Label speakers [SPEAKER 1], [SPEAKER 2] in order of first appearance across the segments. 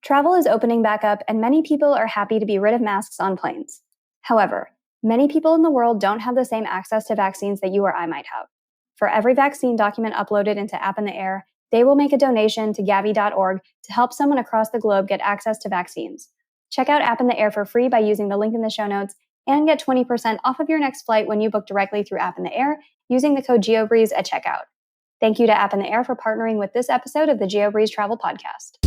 [SPEAKER 1] Travel is opening back up, and many people are happy to be rid of masks on planes. However, many people in the world don't have the same access to vaccines that you or I might have. For every vaccine document uploaded into App in the Air, they will make a donation to Gavi.org to help someone across the globe get access to vaccines. Check out App in the Air for free by using the link in the show notes and get 20% off of your next flight when you book directly through App in the Air using the code Geobreeze at checkout. Thank you to App in the Air for partnering with this episode of the Geobreeze Travel Podcast.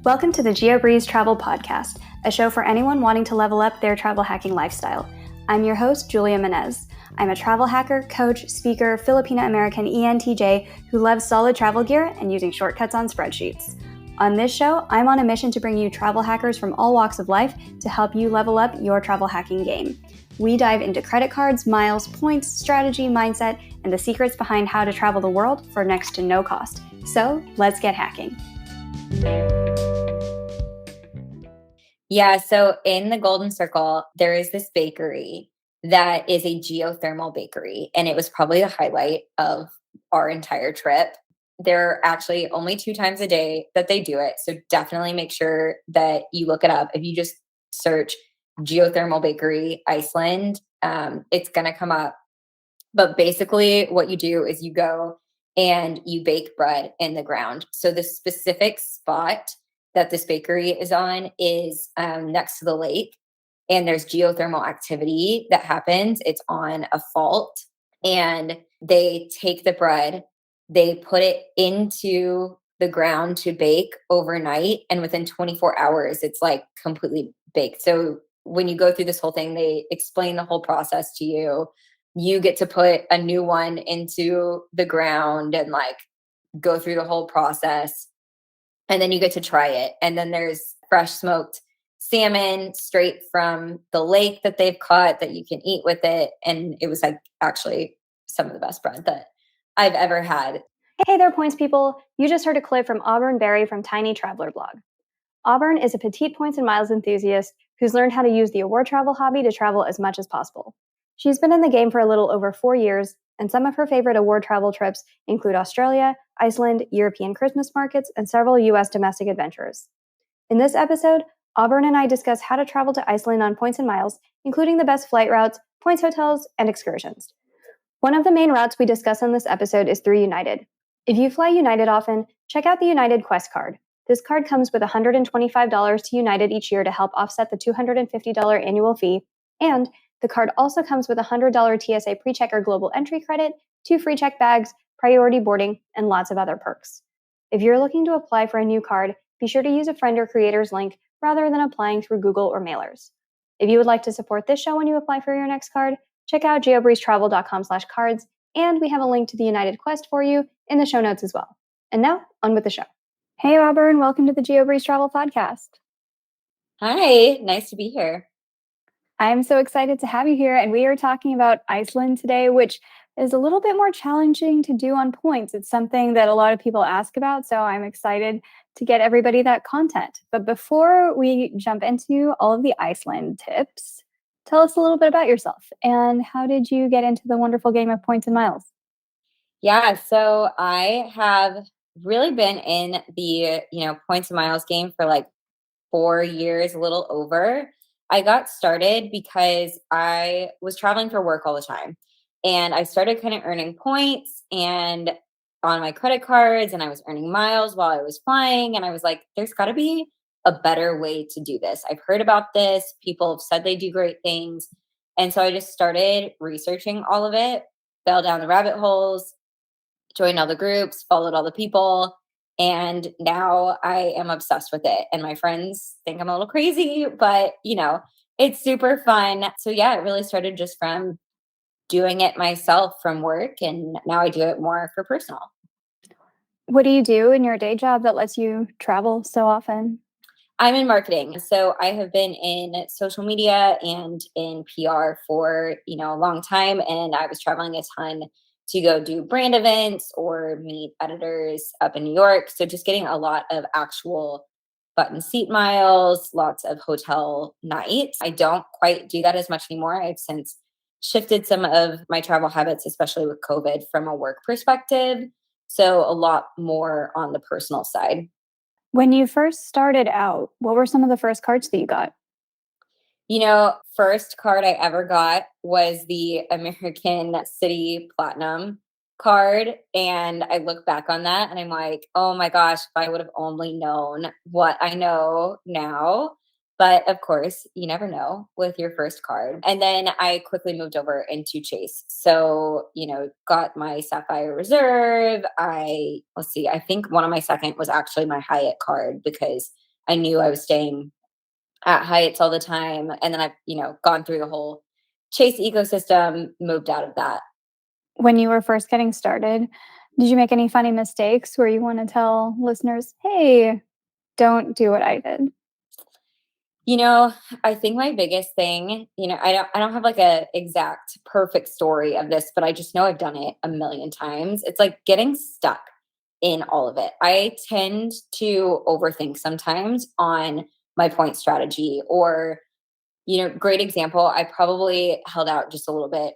[SPEAKER 1] Welcome to the Geobreeze Travel Podcast, a show for anyone wanting to level up their travel hacking lifestyle. I'm your host, Julia Menez. I'm a travel hacker, coach, speaker, Filipino-American ENTJ who loves solid travel gear and using shortcuts on spreadsheets. On this show, I'm on a mission to bring you travel hackers from all walks of life to help you level up your travel hacking game. We dive into credit cards, miles, points, strategy, mindset, and the secrets behind how to travel the world for next to no cost. So let's get hacking.
[SPEAKER 2] Yeah, so in the Golden Circle, there is this bakery that is a geothermal bakery, and it was probably the highlight of our entire trip. There are actually only 2 times a day that they do it, so definitely make sure that you look it up. If you just search geothermal bakery Iceland, it's going to come up. But basically what you do is you go and you bake bread in the ground. So the specific spot that this bakery is on is next to the lake, and there's geothermal activity that happens. It's on a fault, and they take the bread, they put it into the ground to bake overnight, and within 24 hours, it's like completely baked. So when you go through this whole thing, they explain the whole process to you. You get to put a new one into the ground and like go through the whole process. And then you get to try it. And then there's fresh smoked salmon straight from the lake that they've caught that you can eat with it. And it was like actually some of the best bread that I've ever had.
[SPEAKER 1] Hey there, points people. You just heard a clip from Auburn Berry from Tiny Traveler Blog. Auburn is a petite points and miles enthusiast who's learned how to use the award travel hobby to travel as much as possible. She's been in the game for a little over 4 years, and some of her favorite award travel trips include Australia, Iceland, European Christmas markets, and several U.S. domestic adventures. In this episode, Auburn and I discuss how to travel to Iceland on points and miles, including the best flight routes, points hotels, and excursions. One of the main routes we discuss on this episode is through United. If you fly United often, check out the United Quest card. This card comes with $125 to United each year to help offset the $250 annual fee, and the card also comes with a $100 TSA PreCheck global entry credit, 2 free check bags, priority boarding, and lots of other perks. If you're looking to apply for a new card, be sure to use a friend or creator's link rather than applying through Google or mailers. If you would like to support this show when you apply for your next card, check out geobreezetravel.com/cards, and we have a link to the United Quest for you in the show notes as well. And now, on with the show. Hey, Auburn, welcome to the Geobreeze Travel Podcast.
[SPEAKER 2] Hi, nice to be here.
[SPEAKER 1] I'm so excited to have you here, and we are talking about Iceland today, which is a little bit more challenging to do on points. It's something that a lot of people ask about, so I'm excited to get everybody that content. But before we jump into all of the Iceland tips, tell us a little bit about yourself and how did you get into the wonderful game of points and miles?
[SPEAKER 2] Yeah, so I have really been in the, points and miles game for like 4 years, a little over. I got started because I was traveling for work all the time, and I started kind of earning points and on my credit cards, and I was earning miles while I was flying. And I was like, there's got to be a better way to do this. I've heard about this. People have said they do great things. And so I just started researching all of it, fell down the rabbit holes, joined all the groups, followed all the people. And now I am obsessed with it. And my friends think I'm a little crazy, but it's super fun. So yeah, it really started just from doing it myself from work. And now I do it more for personal.
[SPEAKER 1] What do you do in your day job that lets you travel so often?
[SPEAKER 2] I'm in marketing. So I have been in social media and in PR for, a long time. And I was traveling a ton to go do brand events or meet editors up in New York. So just getting a lot of actual button seat miles, lots of hotel nights. I don't quite do that as much anymore. I've since shifted some of my travel habits, especially with COVID, from a work perspective. So a lot more on the personal side.
[SPEAKER 1] When you first started out, what were some of the first cards that you got?
[SPEAKER 2] First card I ever got was the American City Platinum card. And I look back on that and I'm like, oh my gosh, if I would have only known what I know now. But of course, you never know with your first card. And then I quickly moved over into Chase. So, got my Sapphire Reserve. Let's see, I think one of my second was actually my Hyatt card because I knew I was staying at Hyatt's all the time. And then I've, gone through the whole Chase ecosystem, moved out of that.
[SPEAKER 1] When you were first getting started, did you make any funny mistakes where you want to tell listeners, hey, don't do what I did?
[SPEAKER 2] You know, I think my biggest thing, I don't have like a exact perfect story of this, but I just know I've done it a million times. It's like getting stuck in all of it. I tend to overthink sometimes on my point strategy or, great example, I probably held out just a little bit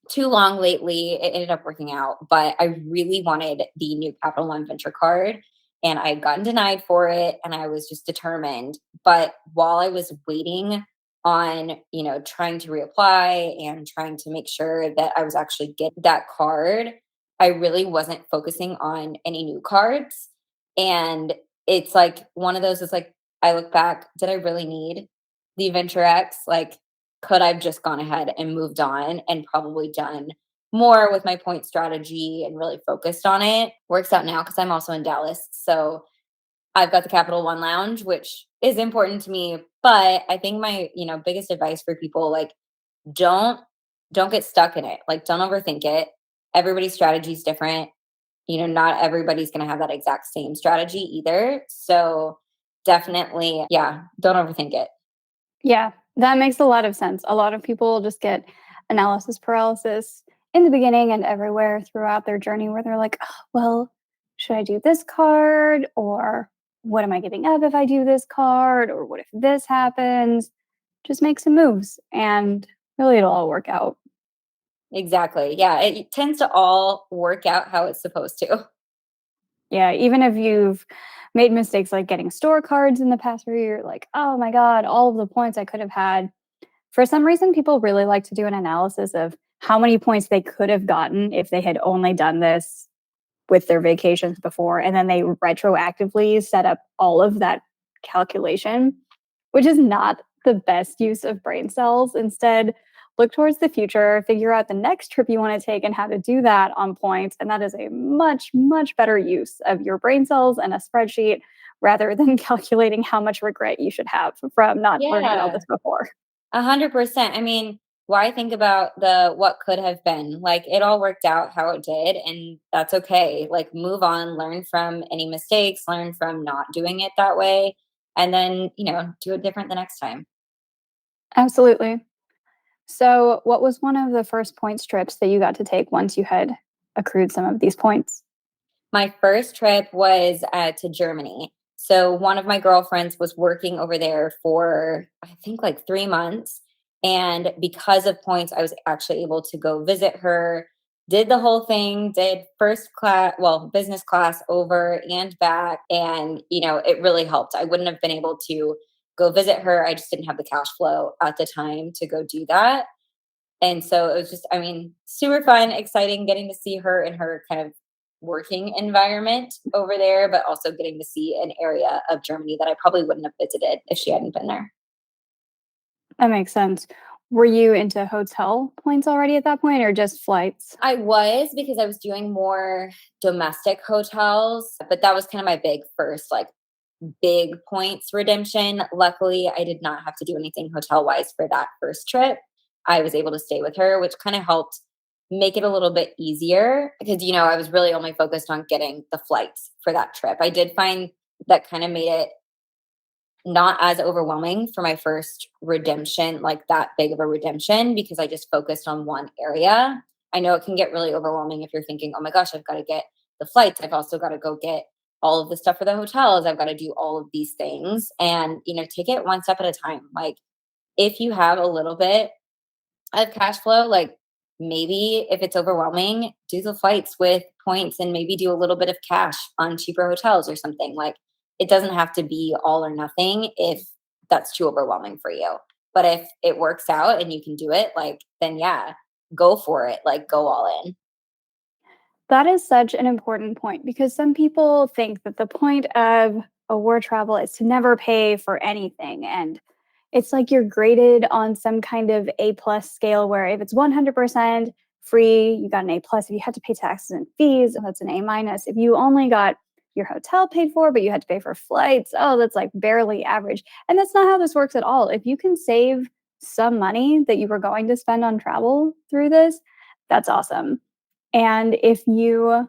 [SPEAKER 2] too long lately. It ended up working out, but I really wanted the new Capital One Venture card and I had gotten denied for it and I was just determined. But while I was waiting on, trying to reapply and trying to make sure that I was actually get that card, I really wasn't focusing on any new cards. And it's like one of those is like I look back, did I really need the Venture X? Like could I've just gone ahead and moved on and probably done more with my point strategy and really focused on it. Works out now because I'm also in Dallas. So I've got the Capital One Lounge, which is important to me. But I think my, biggest advice for people like don't don't get stuck in it. Like don't overthink it. Everybody's strategy is different. Not everybody's gonna have that exact same strategy either. So definitely, yeah, don't overthink it.
[SPEAKER 1] Yeah, that makes a lot of sense. A lot of people just get analysis paralysis in the beginning and everywhere throughout their journey where they're like, "Oh, well, should I do this card? Or what am I giving up if I do this card? Or what if this happens?" Just make some moves and really it'll all work out.
[SPEAKER 2] Exactly. Yeah, it tends to all work out how it's supposed to.
[SPEAKER 1] Yeah, even if you've made mistakes like getting store cards in the past where you're like, oh my God, all of the points I could have had. For some reason, people really like to do an analysis of how many points they could have gotten if they had only done this with their vacations before. And then they retroactively set up all of that calculation, which is not the best use of brain cells. Instead, look towards the future, figure out the next trip you want to take and how to do that on points. And that is a much, much better use of your brain cells and a spreadsheet rather than calculating how much regret you should have from not learning all
[SPEAKER 2] Yeah,
[SPEAKER 1] this before.
[SPEAKER 2] 100%. I mean, why think about the what could have been? Like it all worked out how it did, and that's okay. Like move on, learn from any mistakes, learn from not doing it that way, and then, do it different the next time.
[SPEAKER 1] Absolutely. So, what was one of the first points trips that you got to take once you had accrued some of these points?
[SPEAKER 2] My first trip was to Germany. So one of my girlfriends was working over there for, I think, like 3 months. And because of points, I was actually able to go visit her, did the whole thing, did first class, well, business class over and back. And, it really helped. I wouldn't have been able to go visit her. I just didn't have the cash flow at the time to go do that. And so it was just, I mean, super fun, exciting getting to see her in her kind of working environment over there, but also getting to see an area of Germany that I probably wouldn't have visited if she hadn't been there.
[SPEAKER 1] That makes sense. Were you into hotel points already at that point or just flights?
[SPEAKER 2] I was because I was doing more domestic hotels, but that was kind of my big first, like, big points redemption. Luckily, I did not have to do anything hotel wise for that first trip. I was able to stay with her, which kind of helped make it a little bit easier because, I was really only focused on getting the flights for that trip. I did find that kind of made it not as overwhelming for my first redemption, like that big of a redemption, because I just focused on one area. I know it can get really overwhelming if you're thinking, oh my gosh, I've got to get the flights. I've also got to go get all of the stuff for the hotels. I've got to do all of these things and, take it one step at a time. Like if you have a little bit of cash flow, like maybe if it's overwhelming, do the flights with points and maybe do a little bit of cash on cheaper hotels or something. Like it doesn't have to be all or nothing if that's too overwhelming for you. But if it works out and you can do it, like then yeah, go for it. Like go all in.
[SPEAKER 1] That is such an important point because some people think that the point of award travel is to never pay for anything. And it's like you're graded on some kind of A plus scale where if it's 100% free, you got an A plus. If you had to pay taxes and fees, that's an A minus. If you only got your hotel paid for, but you had to pay for flights, oh, that's like barely average. And that's not how this works at all. If you can save some money that you were going to spend on travel through this, that's awesome. And if you,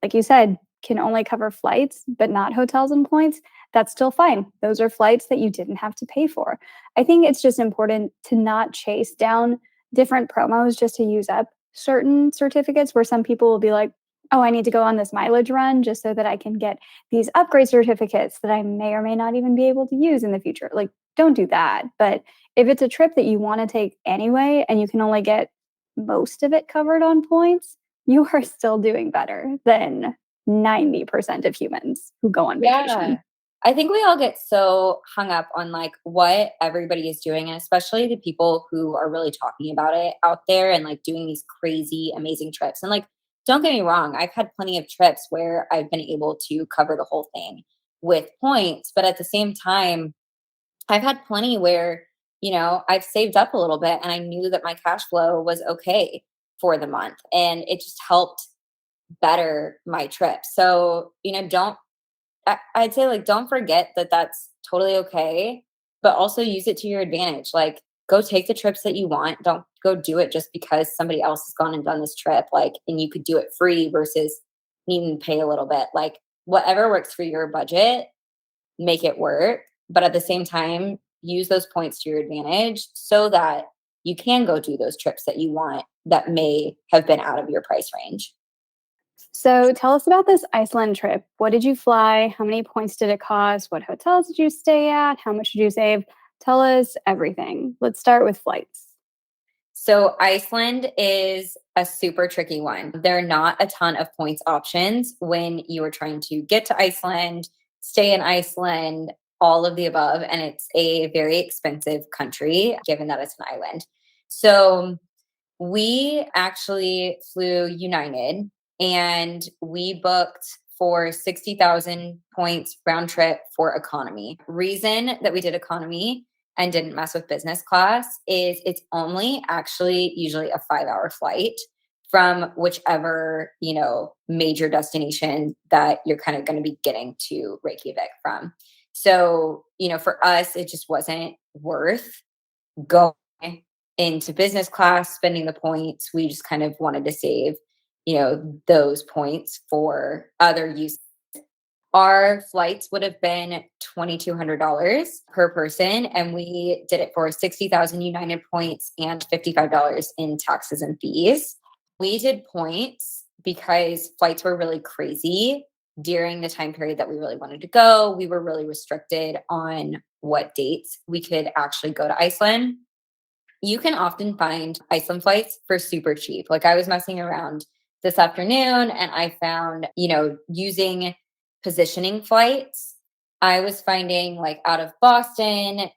[SPEAKER 1] like you said, can only cover flights, but not hotels and points, that's still fine. Those are flights that you didn't have to pay for. I think it's just important to not chase down different promos just to use up certain certificates where some people will be like, oh, I need to go on this mileage run just so that I can get these upgrade certificates that I may or may not even be able to use in the future. Like, don't do that. But if it's a trip that you want to take anyway and you can only get most of it covered on points, you are still doing better than 90% of humans who go on
[SPEAKER 2] Yeah.
[SPEAKER 1] vacation.
[SPEAKER 2] I think we all get so hung up on like what everybody is doing, and especially the people who are really talking about it out there and like doing these crazy, amazing trips. And like, don't get me wrong, I've had plenty of trips where I've been able to cover the whole thing with points. But at the same time, I've had plenty where, I've saved up a little bit and I knew that my cash flow was okay for the month. And it just helped better my trip. So, don't I'd say like don't forget that that's totally okay, but also use it to your advantage. Like go take the trips that you want. Don't go do it just because somebody else has gone and done this trip. Like, and you could do it free versus needing to pay a little bit. Like whatever works for your budget, make it work. But at the same time, use those points to your advantage so that you can go do those trips that you want that may have been out of your price range.
[SPEAKER 1] So tell us about this Iceland trip. What did you fly? How many points did it cost? What hotels did you stay at? How much did you save? Tell us everything. Let's start with flights.
[SPEAKER 2] So Iceland is a super tricky one. There are not a ton of points options when you are trying to get to Iceland, stay in Iceland, all of the above. And it's a very expensive country, given that it's an island. So we actually flew United and we booked for 60,000 points round trip for economy. Reason that we did economy and didn't mess with business class is it's only actually usually a 5-hour flight from whichever, major destination that you're kind of going to be getting to Reykjavik from. So, for us, it just wasn't worth going into business class, spending the points. We just kind of wanted to save, those points for other use. Our flights would have been $2,200 per person, and we did it for 60,000 United points and $55 in taxes and fees. We did points because flights were really crazy during the time period that we really wanted to go. We were really restricted on what dates we could actually go to Iceland. You can often find Iceland flights for super cheap. Like I was messing around this afternoon and I found, using positioning flights, I was finding like out of Boston,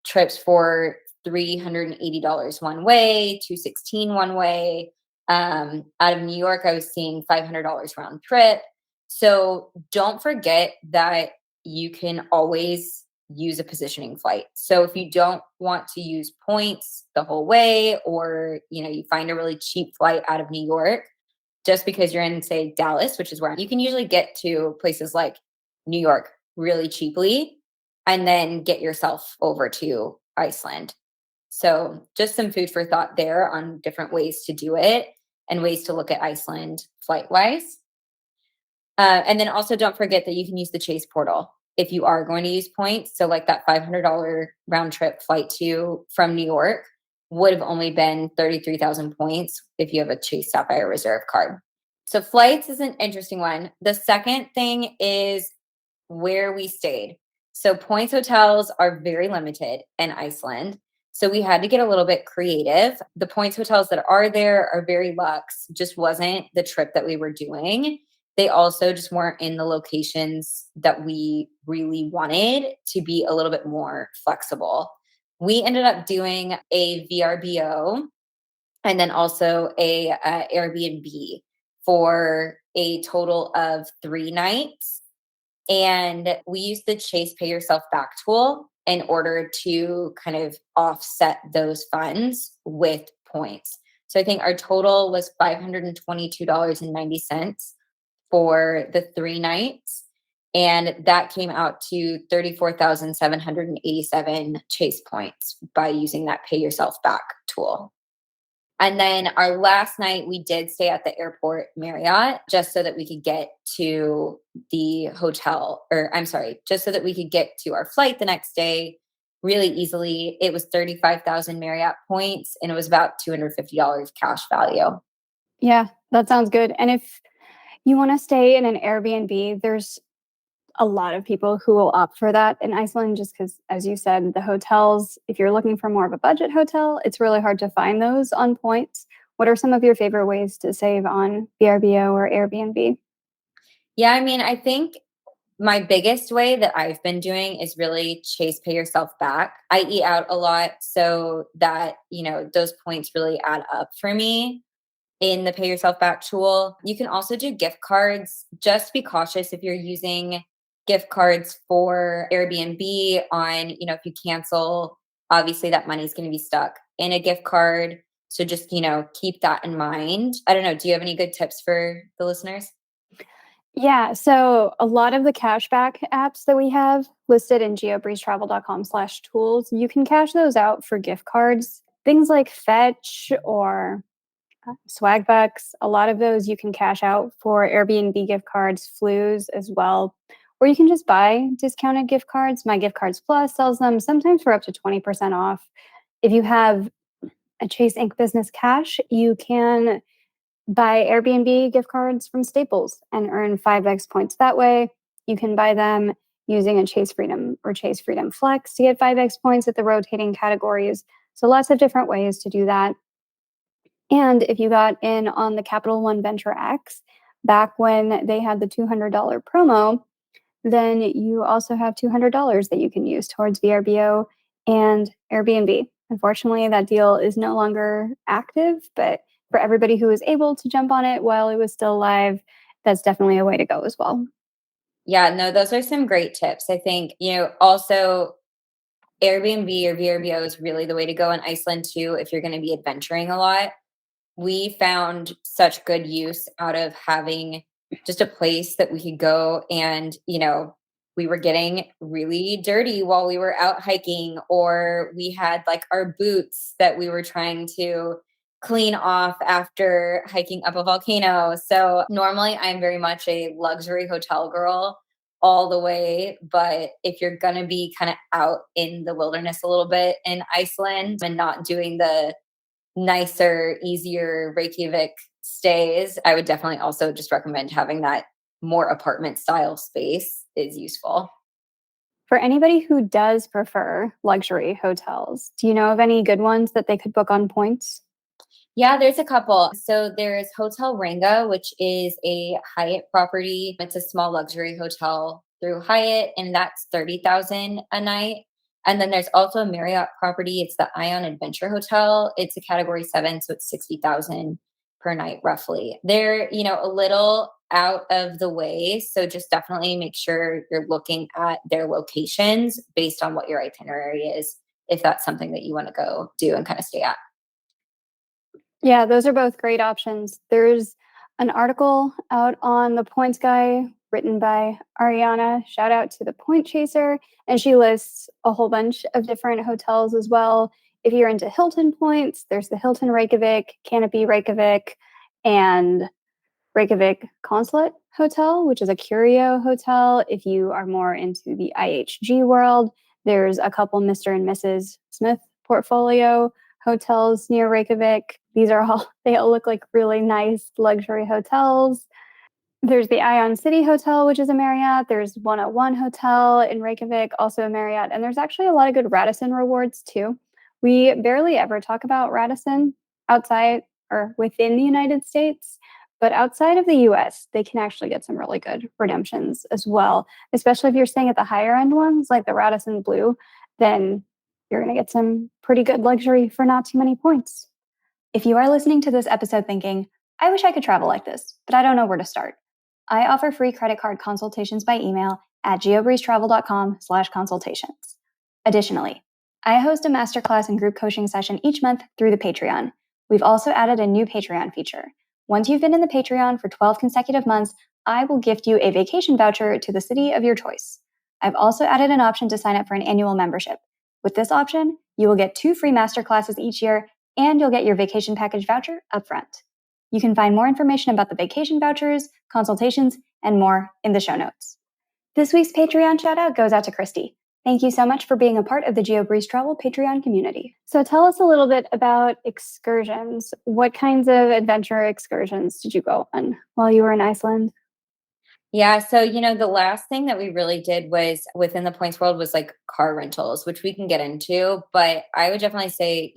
[SPEAKER 2] trips for $380 one way, 216 one way. Out of New York, I was seeing $500 round trip. So don't forget that you can always use a positioning flight. So if you don't want to use points the whole way, or you find a really cheap flight out of New York, just because you're in, say, Dallas, which is where you can usually get to places like New York really cheaply, and then get yourself over to Iceland. So just some food for thought there on different ways to do it and ways to look at Iceland flight wise. And then also don't forget that you can use the Chase portal if you are going to use points. So like that $500 round trip flight to from New York would have only been 33,000 points if you have a Chase Sapphire Reserve card. So flights is an interesting one. The second thing is where we stayed. So points hotels are very limited in Iceland. So we had to get a little bit creative. The points hotels that are there are very luxe, just wasn't the trip that we were doing. They also just weren't in the locations that we really wanted to be a little bit more flexible. We ended up doing a VRBO and then also a Airbnb for a total of 3 nights. And we used the Chase Pay Yourself Back tool in order to kind of offset those funds with points. So I think our total was $522.90 for the 3 nights. And that came out to 34,787 Chase points by using that Pay Yourself Back tool. And then our last night, we did stay at the airport Marriott just so that we could get to the hotel, or I'm sorry, just so that we could get to our flight the next day really easily. It was 35,000 Marriott points and it was about $250 cash value.
[SPEAKER 1] Yeah, that sounds good. And if you want to stay in an Airbnb, there's a lot of people who will opt for that in Iceland just because, as you said, the hotels, if you're looking for more of a budget hotel, it's really hard to find those on points. What are some of your favorite ways to save on VRBO or Airbnb?
[SPEAKER 2] Yeah, I mean, I think my biggest way that I've been doing is really Chase Pay Yourself Back. I eat out a lot so that, those points really add up for me in the Pay Yourself Back tool. You can also do gift cards. Just be cautious if you're using gift cards for Airbnb on, if you cancel, obviously that money's going to be stuck in a gift card. So just, keep that in mind. I don't know. Do you have any good tips for the listeners?
[SPEAKER 1] Yeah, so a lot of the cashback apps that we have listed in geobreezetravel.com/tools, you can cash those out for gift cards. Things like Fetch or Swagbucks, a lot of those you can cash out for Airbnb gift cards, Flues as well. Or you can just buy discounted gift cards. My Gift Cards Plus sells them sometimes for up to 20% off. If you have a Chase Inc. Business Cash, you can buy Airbnb gift cards from Staples and earn 5x points that way. You can buy them using a Chase Freedom or Chase Freedom Flex to get 5x points at the rotating categories. So lots of different ways to do that. And if you got in on the Capital One Venture X back when they had the $200 promo, then you also have $200 that you can use towards VRBO and Airbnb. Unfortunately, that deal is no longer active, but for everybody who was able to jump on it while it was still live, that's definitely a way to go as well.
[SPEAKER 2] Yeah, no, those are some great tips. I think, also Airbnb or VRBO is really the way to go in Iceland too if you're going to be adventuring a lot. We found such good use out of having just a place that we could go and, we were getting really dirty while we were out hiking, or we had like our boots that we were trying to clean off after hiking up a volcano. So normally I'm very much a luxury hotel girl all the way. But if you're going to be kind of out in the wilderness a little bit in Iceland and not doing the nicer, easier Reykjavik stays, I would definitely also just recommend having that more apartment style space is useful.
[SPEAKER 1] For anybody who does prefer luxury hotels, do you know of any good ones that they could book on points?
[SPEAKER 2] Yeah, there's a couple. So there's Hotel Ranga, which is a Hyatt property. It's a small luxury hotel through Hyatt, and that's 30,000 a night. And then there's also a Marriott property. It's the Ion Adventure Hotel. It's a category 7, so it's 60,000 per night roughly. They're, a little out of the way, so just definitely make sure you're looking at their locations based on what your itinerary is if that's something that you want to go do and kind of stay at.
[SPEAKER 1] Yeah, those are both great options. There's an article out on the Points Guy written by Ariana. Shout out to the Point Chaser. And she lists a whole bunch of different hotels as well. If you're into Hilton points, there's the Hilton Reykjavik, Canopy Reykjavik, and Reykjavik Consulate Hotel, which is a curio hotel. If you are more into the IHG world, there's a couple Mr. and Mrs. Smith portfolio hotels near Reykjavik. They all look like really nice luxury hotels. There's the Ion City Hotel, which is a Marriott. There's 101 Hotel in Reykjavik, also a Marriott. And there's actually a lot of good Radisson rewards too, We barely ever talk about Radisson outside or within the United States, but outside of the US, they can actually get some really good redemptions as well, especially if you're staying at the higher end ones like the Radisson Blue, then you're going to get some pretty good luxury for not too many points. If you are listening to this episode thinking, I wish I could travel like this, but I don't know where to start, I offer free credit card consultations by email at geobreezetravel.com/consultations. Additionally, I host a masterclass and group coaching session each month through the Patreon. We've also added a new Patreon feature. Once you've been in the Patreon for 12 consecutive months, I will gift you a vacation voucher to the city of your choice. I've also added an option to sign up for an annual membership. With this option, you will get 2 free masterclasses each year, and you'll get your vacation package voucher upfront. You can find more information about the vacation vouchers, consultations, and more in the show notes. This week's Patreon shout out goes out to Christy. Thank you so much for being a part of the Geobreeze Travel Patreon community. So tell us a little bit about excursions. What kinds of adventure excursions did you go on while you were in Iceland?
[SPEAKER 2] Yeah, so the last thing that we really did was within the points world was like car rentals, which we can get into, but I would definitely say,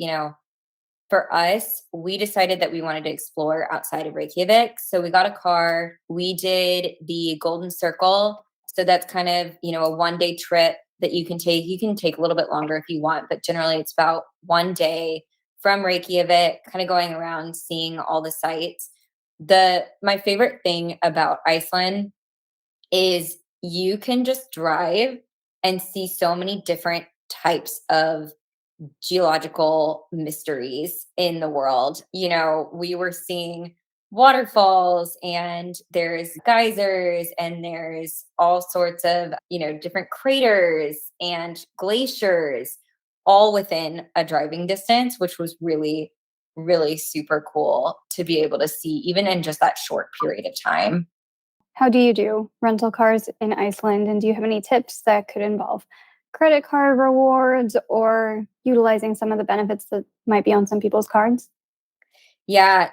[SPEAKER 2] for us, we decided that we wanted to explore outside of Reykjavik. So we got a car. We did the Golden Circle. So that's kind of, a 1 day trip that you can take. You can take a little bit longer if you want, but generally it's about 1 day from Reykjavik, kind of going around seeing all the sites. My favorite thing about Iceland is you can just drive and see so many different types of geological mysteries in the world. We were seeing waterfalls and there's geysers and there's all sorts of, different craters and glaciers all within a driving distance, which was really, really super cool to be able to see even in just that short period of time.
[SPEAKER 1] How do you do rental cars in Iceland? And do you have any tips that could involve credit card rewards or utilizing some of the benefits that might be on some people's cards?
[SPEAKER 2] Yeah,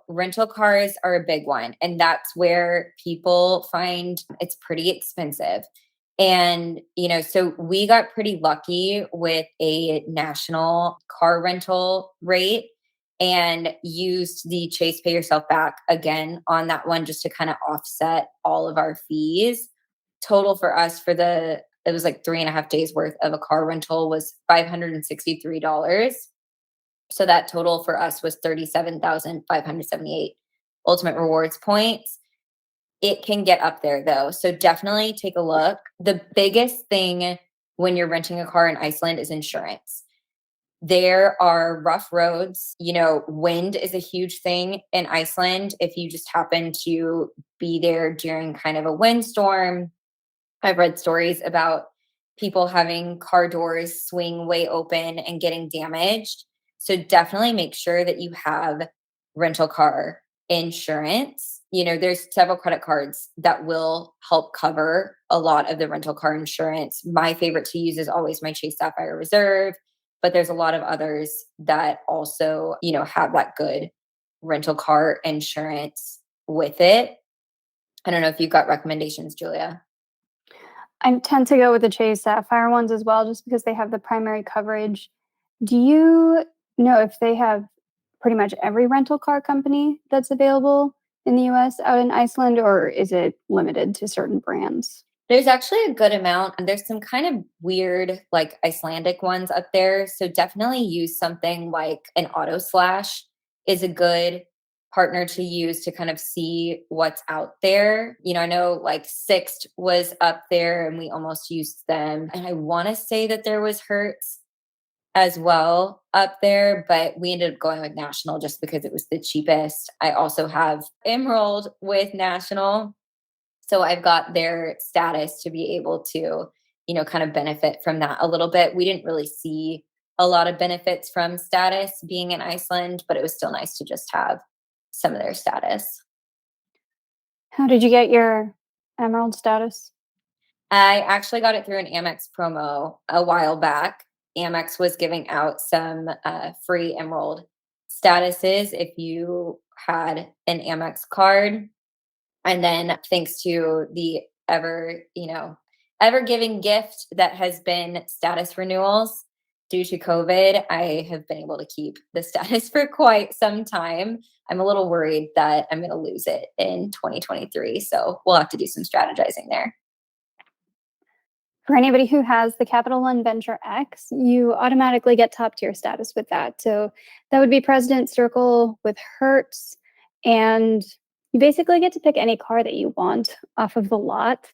[SPEAKER 2] rental cars are a big one. And that's where people find it's pretty expensive. And, so we got pretty lucky with a national car rental rate and used the Chase Pay Yourself Back again on that one just to kind of offset all of our fees. Total for us it was like 3.5 days worth of a car rental was $563. So that total for us was 37,578 ultimate rewards points. It can get up there though. So definitely take a look. The biggest thing when you're renting a car in Iceland is insurance. There are rough roads. Wind is a huge thing in Iceland. If you just happen to be there during kind of a windstorm, I've read stories about people having car doors swing way open and getting damaged. So definitely make sure that you have rental car insurance. There's several credit cards that will help cover a lot of the rental car insurance. My favorite to use is always my Chase Sapphire Reserve, but there's a lot of others that also, have that good rental car insurance with it. I don't know if you've got recommendations, Julia.
[SPEAKER 1] I tend to go with the Chase Sapphire ones as well, just because they have the primary coverage. Do you know if they have pretty much every rental car company that's available in the US out in Iceland, or is it limited to certain brands?
[SPEAKER 2] There's actually a good amount, and there's some kind of weird, like Icelandic ones up there. So definitely use something like an Auto Slash is a good partner to use to kind of see what's out there. I know like Sixt was up there and we almost used them. And I want to say that there was Hertz as well up there, but we ended up going with National just because it was the cheapest. I also have Emerald with National. So I've got their status to be able to, kind of benefit from that a little bit. We didn't really see a lot of benefits from status being in Iceland, but it was still nice to just have some of their status.
[SPEAKER 1] How did you get your Emerald status?
[SPEAKER 2] I actually got it through an Amex promo a while back. Amex was giving out some free Emerald statuses if you had an Amex card. And then thanks to the ever giving gift that has been status renewals, Due to COVID, I have been able to keep the status for quite some time. I'm a little worried that I'm going to lose it in 2023. So we'll have to do some strategizing there.
[SPEAKER 1] For anybody who has the Capital One Venture X, you automatically get top tier status with that. So that would be President Circle with Hertz. And you basically get to pick any car that you want off of the lot.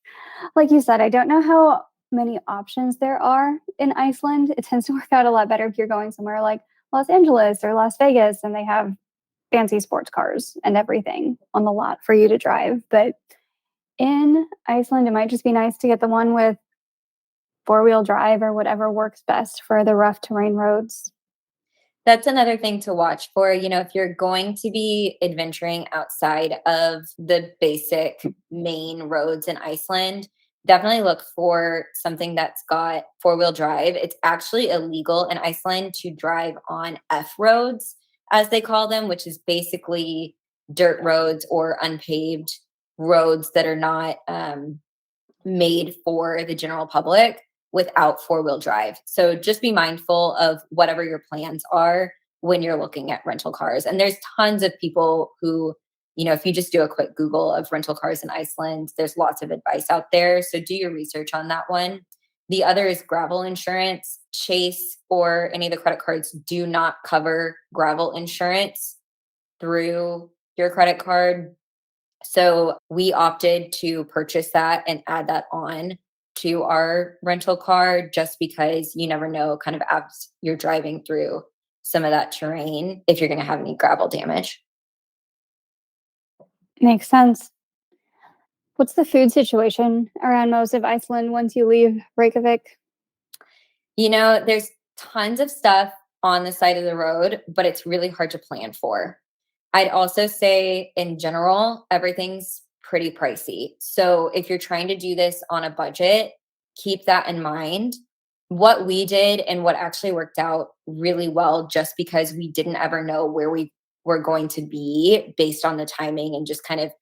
[SPEAKER 1] Like you said, I don't know how many options there are in Iceland. It tends to work out a lot better if you're going somewhere like Los Angeles or Las Vegas and they have fancy sports cars and everything on the lot for you to drive. But in Iceland, it might just be nice to get the one with four-wheel drive or whatever works best for the rough terrain roads.
[SPEAKER 2] That's another thing to watch for. If you're going to be adventuring outside of the basic main roads in Iceland, definitely look for something that's got four-wheel drive. It's actually illegal in Iceland to drive on F roads, as they call them, which is basically dirt roads or unpaved roads that are not made for the general public without four-wheel drive. So just be mindful of whatever your plans are when you're looking at rental cars. And there's tons of people who, if you just do a quick Google of rental cars in Iceland, there's lots of advice out there. So do your research on that one. The other is gravel insurance. Chase or any of the credit cards do not cover gravel insurance through your credit card. So we opted to purchase that and add that on to our rental car just because you never know kind of as you're driving through some of that terrain if you're going to have any gravel damage.
[SPEAKER 1] Makes sense. What's the food situation around most of Iceland once you leave Reykjavik?
[SPEAKER 2] There's tons of stuff on the side of the road, but it's really hard to plan for. I'd also say in general, everything's pretty pricey. So if you're trying to do this on a budget, keep that in mind. What we did and what actually worked out really well, just because we didn't ever know where we were going to be based on the timing and just kind of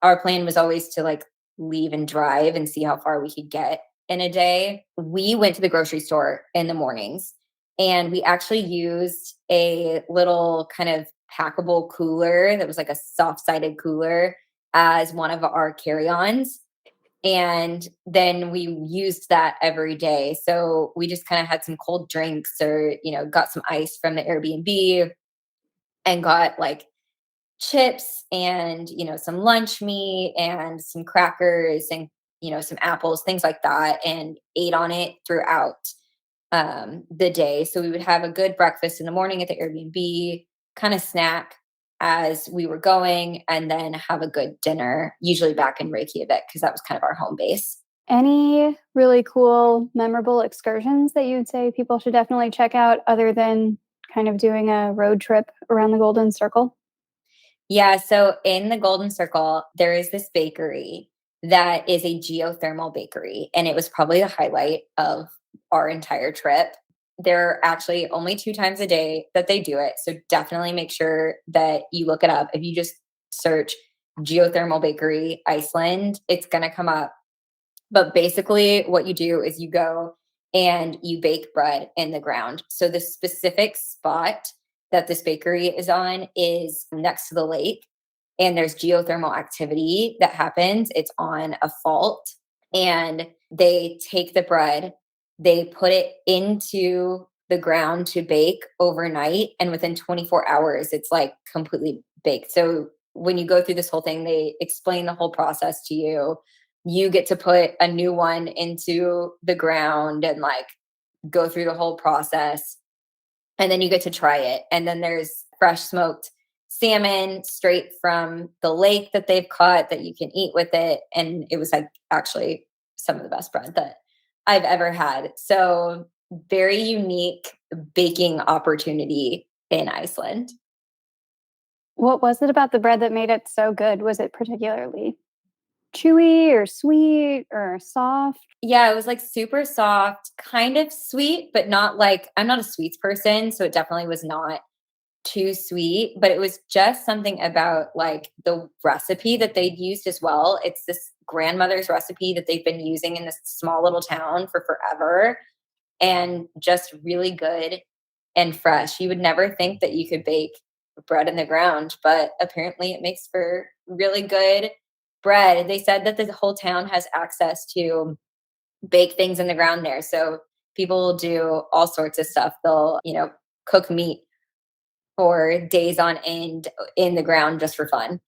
[SPEAKER 2] our plan was always to like leave and drive and see how far we could get in a day. We went to the grocery store in the mornings and we actually used a little kind of packable cooler that was like a soft-sided cooler as one of our carry-ons. And then we used that every day. So we just kind of had some cold drinks or, got some ice from the Airbnb and got like chips and, some lunch meat and some crackers and, some apples, things like that, and ate on it throughout the day. So we would have a good breakfast in the morning at the Airbnb, kind of snack as we were going, and then have a good dinner, usually back in Reykjavik, because that was kind of our home base.
[SPEAKER 1] Any really cool, memorable excursions that you'd say people should definitely check out other than kind of doing a road trip around the Golden Circle?
[SPEAKER 2] Yeah, so in the Golden Circle, there is this bakery that is a geothermal bakery, and it was probably the highlight of our entire trip. There are actually only 2 times a day that they do it, so definitely make sure that you look it up. If you just search geothermal bakery Iceland, it's going to come up. But basically, what you do is you go and you bake bread in the ground. So the specific spot that this bakery is on is next to the lake, and there's geothermal activity that happens. It's on a fault, and they take the bread, they put it into the ground to bake overnight, and within 24 hours, it's like completely baked. So when you go through this whole thing, they explain the whole process to you. You get to put a new one into the ground and like go through the whole process. And then you get to try it. And then there's fresh smoked salmon straight from the lake that they've caught that you can eat with it. And it was like actually some of the best bread that I've ever had. So very unique baking opportunity in Iceland.
[SPEAKER 1] What was it about the bread that made it so good? Was it particularly chewy or sweet or soft?
[SPEAKER 2] Yeah, it was like super soft, kind of sweet, but not like I'm not a sweets person, so it definitely was not too sweet, but it was just something about like the recipe that they'd used as well. It's this grandmother's recipe that they've been using in this small little town for forever. and just really good and fresh. You would never think that you could bake bread in the ground, but apparently it makes for really good bread. They said that the whole town has access to bake things in the ground there. So people will do all sorts of stuff. They'll, cook meat for days on end in the ground just for fun.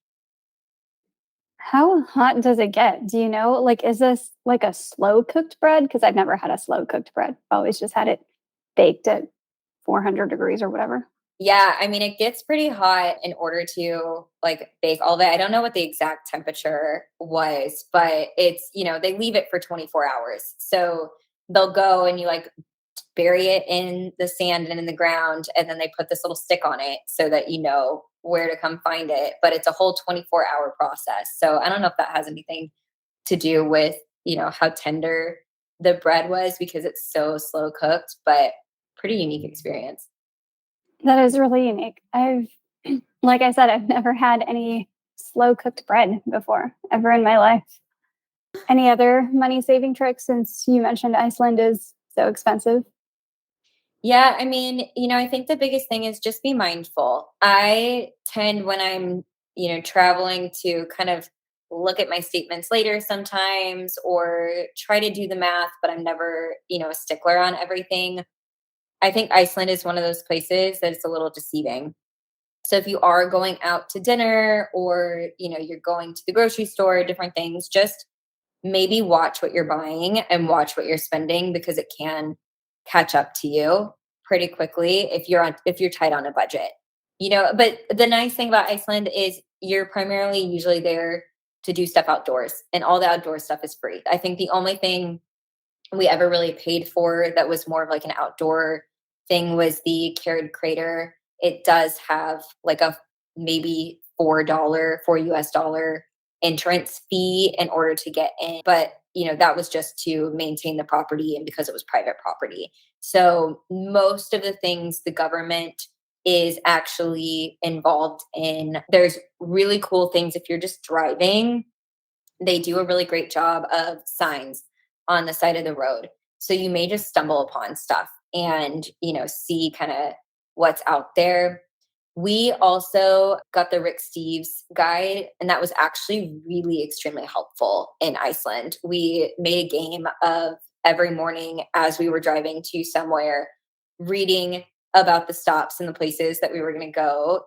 [SPEAKER 1] How hot does it get? Do you know? Like, is this like a slow cooked bread? Because I've never had a slow cooked bread. I always just had it baked at 400 degrees or whatever.
[SPEAKER 2] Yeah, I mean, it gets pretty hot in order to like bake all that. I don't know what the exact temperature was, but it's, they leave it for 24 hours. So they'll go and you like bury it in the sand and in the ground, and then they put this little stick on it so that you know where to come find it. But it's a whole 24-hour process. So I don't know if that has anything to do with, how tender the bread was because it's so slow cooked, but pretty unique experience.
[SPEAKER 1] That is really unique. Like I said, I've never had any slow cooked bread before ever in my life. Any other money saving tricks since you mentioned Iceland is so expensive?
[SPEAKER 2] Yeah, I mean, I think the biggest thing is just be mindful. I tend when I'm, traveling to kind of look at my statements later sometimes or try to do the math, but I'm never, a stickler on everything. I think Iceland is one of those places that it's a little deceiving. So if you are going out to dinner or, you're going to the grocery store, different things, just maybe watch what you're buying and watch what you're spending because it can catch up to you pretty quickly if you're tight on a budget. But the nice thing about Iceland is you're primarily usually there to do stuff outdoors and all the outdoor stuff is free. I think the only thing we ever really paid for that was more of like an outdoor thing was the Carrot Crater. It does have like a maybe $4 US dollar entrance fee in order to get in. But that was just to maintain the property and because it was private property. So most of the things the government is actually involved in. There's really cool things if you're just driving. They do a really great job of signs on the side of the road. So you may just stumble upon stuff and, see kind of what's out there. We also got the Rick Steves guide, and that was actually really extremely helpful in Iceland. We made a game of every morning as we were driving to somewhere, reading about the stops and the places that we were going to go.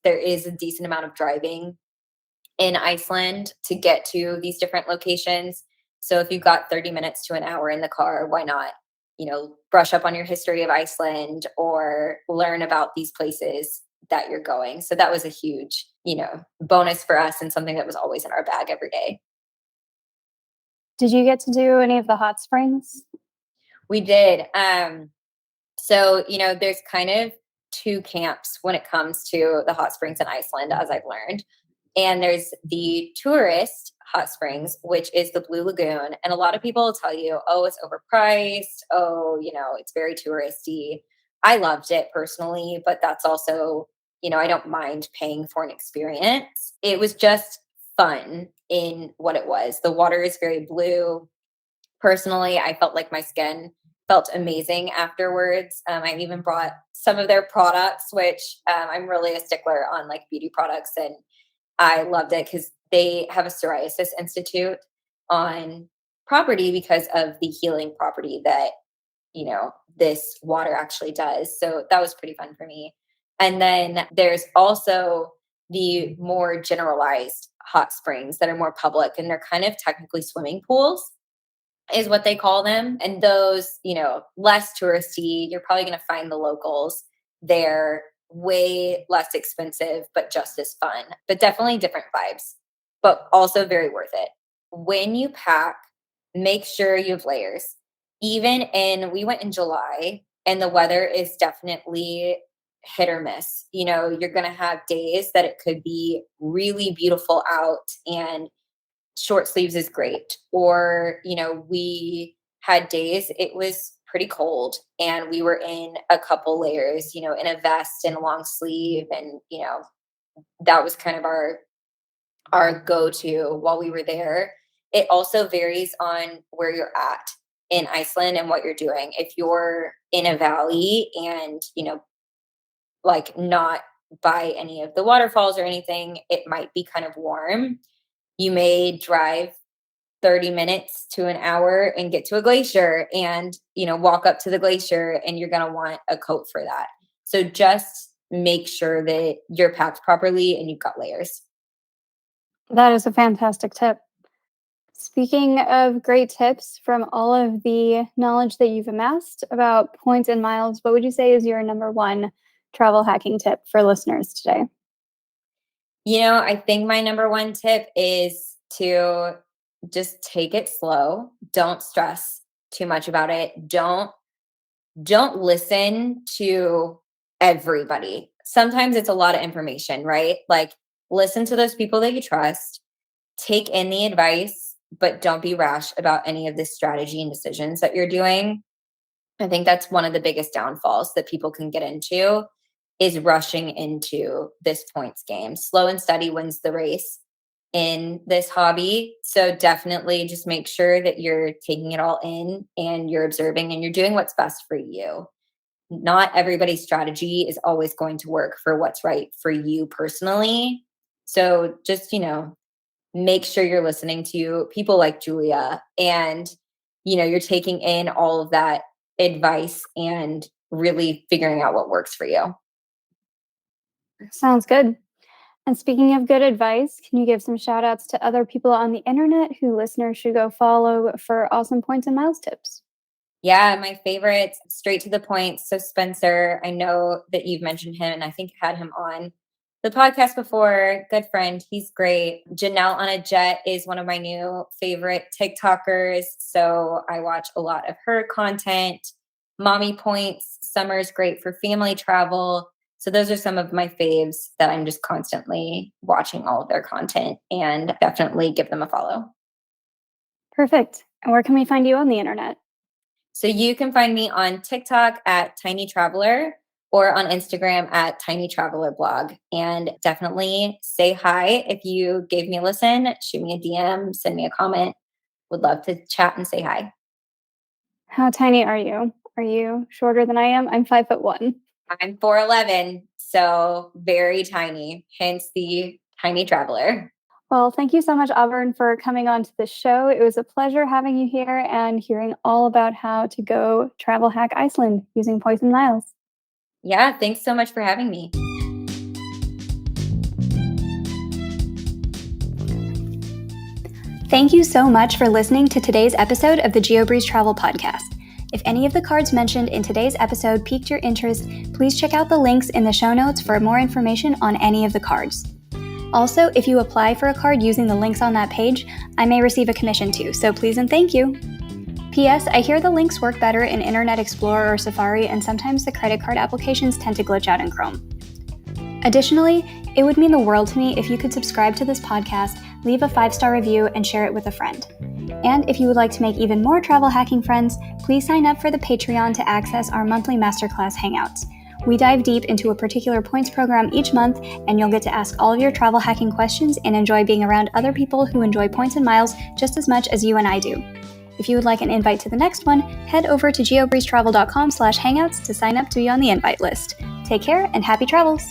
[SPEAKER 2] There is a decent amount of driving in Iceland to get to these different locations. So if you've got 30 minutes to an hour in the car, why not, brush up on your history of Iceland or learn about these places that you're going. So that was a huge, bonus for us and something that was always in our bag every day.
[SPEAKER 1] Did you get to do any of the hot springs?
[SPEAKER 2] We did. So, there's kind of two camps when it comes to the hot springs in Iceland, as I've learned. And there's the tourist hot springs, which is the Blue Lagoon. And a lot of people will tell you, oh, it's overpriced. Oh, it's very touristy. I loved it personally, but that's also, I don't mind paying for an experience. It was just fun in what it was. The water is very blue. Personally, I felt like my skin felt amazing afterwards. I even brought some of their products, which I'm really a stickler on like beauty products. And I loved it because they have a psoriasis institute on property because of the healing property that, this water actually does. So that was pretty fun for me. And then there's also the more generalized hot springs that are more public and they're kind of technically swimming pools is what they call them. And those, less touristy, you're probably going to find the locals. They're way less expensive, but just as fun, but definitely different vibes, but also very worth it. When you pack, make sure you have layers. We went in July and the weather is definitely hit or miss. You're going to have days that it could be really beautiful out and short sleeves is great. Or, we had days it was pretty cold and we were in a couple layers, in a vest and a long sleeve. And, that was kind of our go-to while we were there. It also varies on where you're at in Iceland and what you're doing. If you're in a valley and, like not by any of the waterfalls or anything, it might be kind of warm. You may drive 30 minutes to an hour and get to a glacier and, walk up to the glacier, and you're going to want a coat for that. So just make sure that you're packed properly and you've got layers.
[SPEAKER 1] That is a fantastic tip. Speaking of great tips from all of the knowledge that you've amassed about points and miles, what would you say is your number one travel hacking tip for listeners today?
[SPEAKER 2] I think my number one tip is to just take it slow. Don't stress too much about it. Don't listen to everybody. Sometimes it's a lot of information, right? Like, listen to those people that you trust, take in the advice, but don't be rash about any of the strategy and decisions that you're doing. I think that's one of the biggest downfalls that people can get into, is rushing into this points game. Slow and steady wins the race in this hobby. So definitely just make sure that you're taking it all in and you're observing and you're doing what's best for you. Not everybody's strategy is always going to work for what's right for you personally. So just, make sure you're listening to people like Julia, and, you're taking in all of that advice and really figuring out what works for you.
[SPEAKER 1] Sounds good. And speaking of good advice, can you give some shout outs to other people on the internet who listeners should go follow for awesome points and miles tips?
[SPEAKER 2] Yeah, my favorites, straight to the point. So Spencer, I know that you've mentioned him, and I think had him on the podcast before. Good friend. He's great. Janelle on a Jet is one of my new favorite TikTokers. So I watch a lot of her content. Mommy Points, Summer's great for family travel. So those are some of my faves that I'm just constantly watching all of their content, and definitely give them a follow.
[SPEAKER 1] Perfect. And where can we find you on the internet?
[SPEAKER 2] So you can find me on TikTok at Tiny Traveler, or on Instagram at Tiny Traveler Blog. And definitely say hi if you gave me a listen. Shoot me a DM, send me a comment. Would love to chat and say hi.
[SPEAKER 1] How tiny are you? Are you shorter than I am? I'm 5'1".
[SPEAKER 2] I'm 4'11", so very tiny, hence the Tiny Traveler.
[SPEAKER 1] Well, thank you so much, Auburn, for coming on to the show. It was a pleasure having you here and hearing all about how to go travel hack Iceland using points and miles.
[SPEAKER 2] Yeah, thanks so much for having me.
[SPEAKER 1] Thank you so much for listening to today's episode of the Geobreeze Travel Podcast. If any of the cards mentioned in today's episode piqued your interest, please check out the links in the show notes for more information on any of the cards. Also, if you apply for a card using the links on that page, I may receive a commission too, so please and thank you. P.S. I hear the links work better in Internet Explorer or Safari, and sometimes the credit card applications tend to glitch out in Chrome. Additionally, it would mean the world to me if you could subscribe to this podcast, leave a 5-star review, and share it with a friend. And if you would like to make even more travel hacking friends, please sign up for the Patreon to access our monthly masterclass hangouts. We dive deep into a particular points program each month, and you'll get to ask all of your travel hacking questions and enjoy being around other people who enjoy points and miles just as much as you and I do. If you would like an invite to the next one, head over to geobreezetravel.com/hangouts to sign up to be on the invite list. Take care and happy travels!